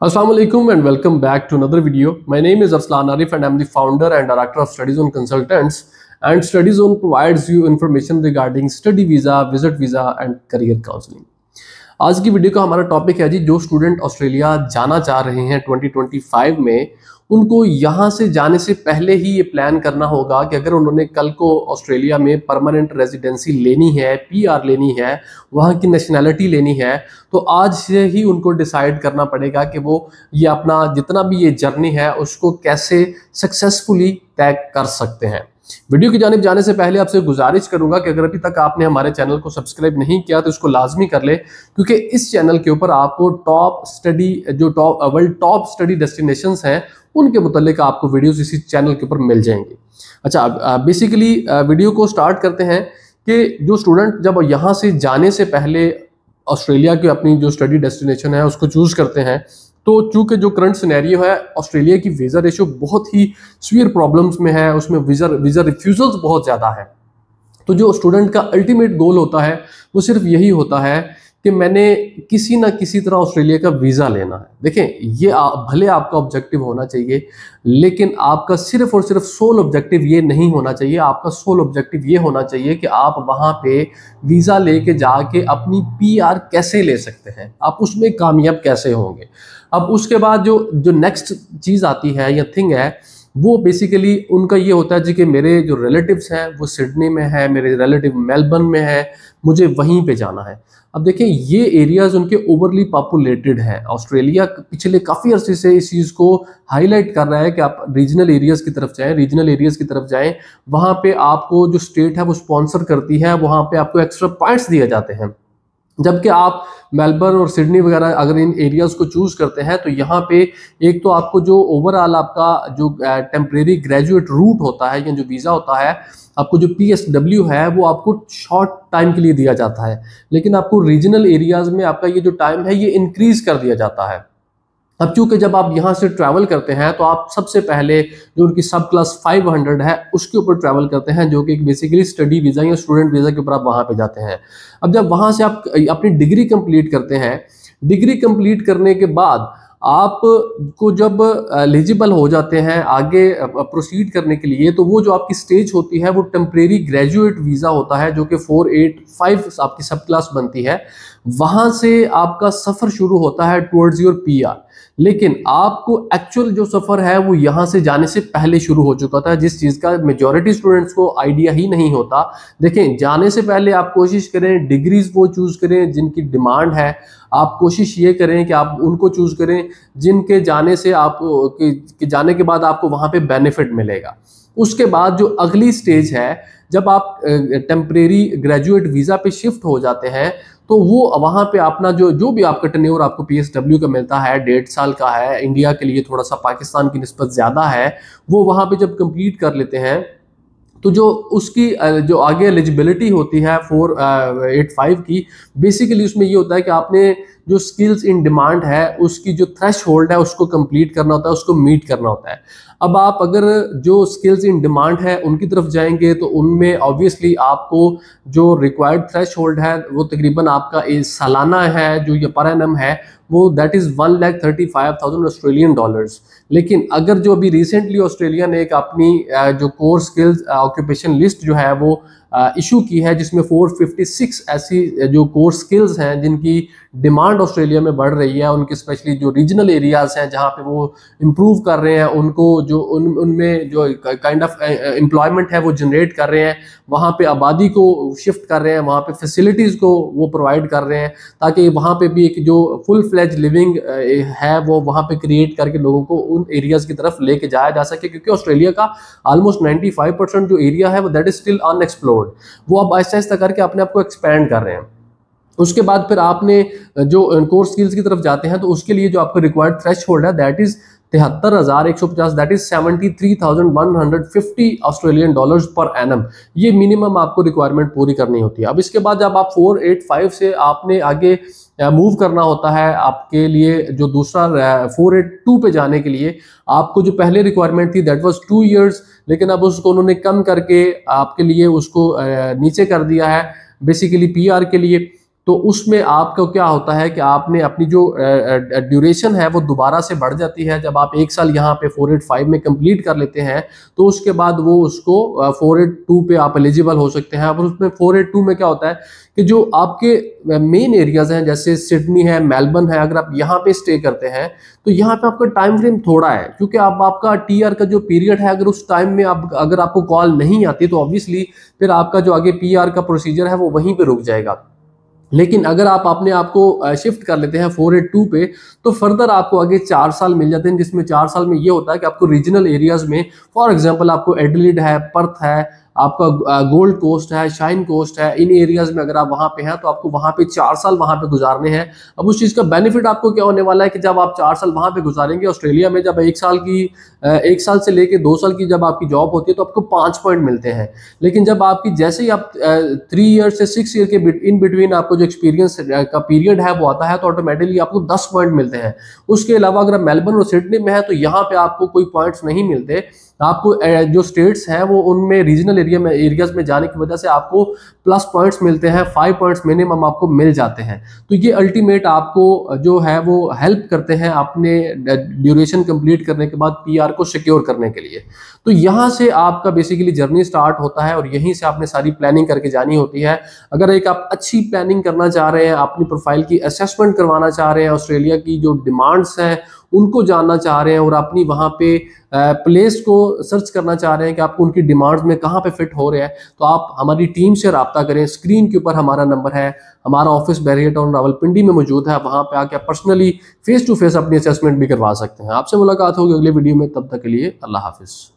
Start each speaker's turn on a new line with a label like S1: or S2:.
S1: Assalamu alaikum and welcome back to another video. My name is Arslan Arif and I'm the founder and director of Study Zone Consultants. And Study Zone provides you information regarding study visa, visit visa and career counseling. आज की video का हमारा topic है जी, जो student Australia जाना चाह रहे हैं 2025 में, उनको यहाँ से जाने से पहले ही ये प्लान करना होगा कि अगर उन्होंने कल को ऑस्ट्रेलिया में परमानेंट रेजिडेंसी लेनी है, पीआर लेनी है, वहाँ की नेशनैलिटी लेनी है, तो आज से ही उनको डिसाइड करना पड़ेगा कि वो ये अपना जितना भी ये जर्नी है उसको कैसे सक्सेसफुली तय कर सकते हैं। वीडियो की जानिब जाने से पहले आपसे गुजारिश करूंगा कि अगर अभी तक आपने हमारे चैनल को सब्सक्राइब नहीं किया तो इसको लाजमी कर ले, क्योंकि इस चैनल के ऊपर आपको वर्ल्ड टॉप स्टडी डेस्टिनेशंस हैं उनके मुतालिक आपको वीडियोस इसी चैनल के ऊपर मिल जाएंगी। अच्छा, बेसिकली वीडियो को स्टार्ट करते हैं कि जो स्टूडेंट जब यहाँ से जाने से पहले ऑस्ट्रेलिया की अपनी जो स्टडी डेस्टिनेशन है उसको चूज करते हैं, तो चूंकि जो करंट सिनेरियो है ऑस्ट्रेलिया की वीज़ा रेशियो बहुत ही सीवियर प्रॉब्लम्स में है, उसमें वीज़ा रिफ्यूजल्स बहुत ज़्यादा है। तो जो स्टूडेंट का अल्टीमेट गोल होता है वो सिर्फ यही होता है कि मैंने किसी ना किसी तरह ऑस्ट्रेलिया का वीज़ा लेना है। देखें, ये भले आपका ऑब्जेक्टिव होना चाहिए, लेकिन आपका सिर्फ और सिर्फ सोल ऑब्जेक्टिव ये नहीं होना चाहिए। आपका सोल ऑब्जेक्टिव ये होना चाहिए कि आप वहाँ पे वीज़ा लेके जाके अपनी पीआर कैसे ले सकते हैं, आप उसमें कामयाब कैसे होंगे। अब उसके बाद जो नेक्स्ट चीज़ आती है या थिंग है, वो बेसिकली उनका ये होता है जी कि मेरे जो रिलेटिव्स हैं वो सिडनी में है, मेरे रिलेटिव मेलबर्न में है, मुझे वहीं पे जाना है। अब देखें, ये एरियाज़ उनके ओवरली पॉपुलेटेड हैं। ऑस्ट्रेलिया पिछले काफ़ी अरसे से इस चीज़ को हाईलाइट कर रहा है कि आप रीजनल एरियाज़ की तरफ जाएं, रीजनल एरियाज़ की तरफ जाएं। वहाँ पे आपको जो स्टेट है वो स्पॉन्सर करती है, वहाँ पे आपको एक्स्ट्रा पॉइंट्स दिए जाते हैं। जबकि आप मेलबर्न और सिडनी वगैरह अगर इन एरियाज़ को चूज़ करते हैं तो यहाँ पे एक तो आपको जो ओवरऑल आपका जो टेम्परेरी ग्रेजुएट रूट होता है या जो वीज़ा होता है, आपको जो PSW है वो आपको शॉर्ट टाइम के लिए दिया जाता है, लेकिन आपको रीजनल एरियाज़ में आपका ये जो टाइम है ये इंक्रीज कर दिया जाता है। अब चूंकि जब आप यहाँ से ट्रैवल करते हैं तो आप सबसे पहले जो उनकी सब क्लास 500 है उसके ऊपर ट्रैवल करते हैं, जो कि बेसिकली स्टडी वीज़ा या स्टूडेंट वीज़ा के ऊपर आप वहाँ पे जाते हैं। अब जब वहाँ से आप अपनी डिग्री कंप्लीट करते हैं, डिग्री कंप्लीट करने के बाद आप को जब एलिजिबल हो जाते हैं आगे प्रोसीड करने के लिए, तो वो जो आपकी स्टेज होती है वो टेम्परेरी ग्रेजुएट वीज़ा होता है, जो कि 485 आपकी सब क्लास बनती है। वहाँ से आपका सफ़र शुरू होता है टुवर्ड्स योर पीआर। लेकिन आपको एक्चुअल जो सफ़र है वो यहाँ से जाने से पहले शुरू हो चुका था, जिस चीज़ का मेजॉरिटी स्टूडेंट्स को आइडिया ही नहीं होता। देखें, जाने से पहले आप कोशिश करें डिग्रीज वो चूज़ करें जिनकी डिमांड है। आप कोशिश ये करें कि आप उनको चूज़ करें जिनके जाने से आप के जाने के बाद आपको वहाँ पे बेनिफिट मिलेगा। उसके बाद जो अगली स्टेज है, जब आप टेम्परेरी ग्रेजुएट वीज़ा पे शिफ्ट हो जाते हैं, तो वो वहाँ पे अपना जो भी आपका टेन्योर आपको PSW का मिलता है, 1.5 साल का है, इंडिया के लिए थोड़ा सा पाकिस्तान की निस्बत ज़्यादा है, वो वहाँ पे जब कंप्लीट कर लेते हैं तो जो उसकी जो आगे एलिजिबिलिटी होती है 485 की, बेसिकली उसमें ये होता है कि आपने जो स्किल्स इन डिमांड है उसकी जो थ्रेशहोल्ड है उसको कंप्लीट करना होता है, उसको मीट करना होता है। अब आप अगर जो स्किल्स इन डिमांड है उनकी तरफ जाएंगे तो उनमें ऑब्वियसली आपको जो रिक्वायर्ड थ्रेशहोल्ड है वो तकरीबन आपका सालाना है, जो ये पर एनम है वो दैट इज़ 1,35,000 ऑस्ट्रेलियन डॉलर्स। लेकिन अगर जो अभी रिसेंटली ऑस्ट्रेलिया ने एक अपनी जो कोर स्किल्स ऑक्यूपेशन लिस्ट जो है वो इशू की है, जिसमें 456 ऐसी जो कोर स्किल्स हैं जिनकी डिमांड ऑस्ट्रेलिया में बढ़ रही है, उनके स्पेशली जो रीजनल एरियाज़ हैं जहाँ पे वो इम्प्रूव कर रहे हैं, उनको जो उनमें जो काइंड ऑफ एम्प्लॉयमेंट है वो जनरेट कर रहे हैं, वहाँ पे आबादी को शिफ्ट कर रहे हैं, वहाँ पे फैसिलिटीज़ को वो प्रोवाइड कर रहे हैं, ताकि वहाँ पे भी एक जो फुल फ्लेज लिविंग है वो वहाँ पे क्रिएट करके लोगों को उन एरियाज़ की तरफ लेके जाया जा सके। क्योंकि ऑस्ट्रेलिया का ऑलमोस्ट 95% जो एरिया है वो दैट इज़ स्टिल अनएक्सप्लोर्ड, वो अब आहिस्ता आहिस्ता करके अपने आप को एक्सपैंड कर रहे हैं। उसके बाद फिर आपने जो कोर स्किल्स की तरफ जाते हैं तो उसके लिए जो आपको रिक्वायर्ड थ्रेशहोल्ड है that is 73,150, that is 73,150 Australian dollars per annum. ये मिनिमम आपको रिक्वायरमेंट पूरी करनी होती है। अब इसके बाद जब आप 485 से आपने आगे मूव करना होता है, आपके लिए जो दूसरा 482 पे जाने के लिए आपको जो पहले रिक्वायरमेंट थी दैट वाज 2 इयर्स, लेकिन अब उसको उन्होंने कम करके आपके लिए उसको नीचे कर दिया है बेसिकली पीआर के लिए। तो उसमें आपका क्या होता है कि आपने अपनी जो ड्यूरेशन है वो दोबारा से बढ़ जाती है। जब आप 1 साल यहाँ पे 485 में कंप्लीट कर लेते हैं तो उसके बाद वो उसको 482 पे आप एलिजिबल हो सकते हैं। और उसमें 482 में क्या होता है कि जो आपके मेन एरियाज हैं जैसे सिडनी है, मेलबर्न है, अगर आप यहाँ पे स्टे करते हैं तो यहाँ पे आपका टाइम फ्रेम थोड़ा है, क्योंकि अब आपका टीआर का जो पीरियड है अगर उस टाइम में आप अगर आपको कॉल नहीं आती तो ऑब्वियसली फिर आपका जो आगे पीआर का प्रोसीजर है वो वहीं पे रुक जाएगा। लेकिन अगर आप अपने आप को शिफ्ट कर लेते हैं 482 पे तो फर्दर आपको आगे 4 साल मिल जाते हैं, जिसमें 4 साल में ये होता है कि आपको रीजनल एरियाज में फॉर एग्जांपल आपको एडिलेड है, पर्थ है, आपका गोल्ड कोस्ट है, शाइन कोस्ट है, इन एरियाज में अगर आप वहां पे हैं तो आपको वहां पे 4 साल वहां पे गुजारने हैं। अब उस चीज का बेनिफिट आपको क्या होने वाला है कि जब आप 4 साल वहां पे गुजारेंगे ऑस्ट्रेलिया में, जब 1 साल से लेके 2 साल की जब आपकी जॉब होती है तो आपको 5 पॉइंट मिलते हैं। लेकिन जब आपकी जैसे ही आप 3 ईयर से 6 ईयर के इन बिटवीन आपको जो एक्सपीरियंस का पीरियड है वो आता है तो ऑटोमेटिकली आपको 10 पॉइंट मिलते हैं। उसके अलावा अगर मेलबर्न और सिडनी में है तो यहाँ पे आपको कोई पॉइंट्स नहीं मिलते। आपको जो स्टेट्स हैं वो उनमें रीजनल एरियाज में जाने की वजह से आपको प्लस पॉइंट्स मिलते हैं, 5 पॉइंट्स मिनिमम आपको मिल जाते हैं। तो ये अल्टीमेट आपको जो है वो हेल्प करते हैं अपने ड्यूरेशन कंप्लीट करने के बाद पीआर को सिक्योर करने के लिए। तो यहाँ से आपका बेसिकली जर्नी स्टार्ट होता है और यहीं से आपने सारी प्लानिंग करके जानी होती है। अगर एक आप अच्छी प्लानिंग करना चाह रहे हैं, अपनी प्रोफाइल की असेसमेंट करवाना चाह रहे हैं, ऑस्ट्रेलिया की जो डिमांड्स हैं उनको जानना चाह रहे हैं और अपनी वहाँ पे प्लेस को सर्च करना चाह रहे हैं कि आपको उनकी डिमांड्स में कहाँ पे फिट हो रहे हैं, तो आप हमारी टीम से रब्ता करें। स्क्रीन के ऊपर हमारा नंबर है, हमारा ऑफिस बैरियर टाउन रावलपिंडी में मौजूद है, वहाँ पे आके आप पर्सनली फेस टू फेस अपनी असेसमेंट भी करवा सकते हैं। आपसे मुलाकात होगी अगले वीडियो में, तब तक के लिए अल्लाह हाफिज़।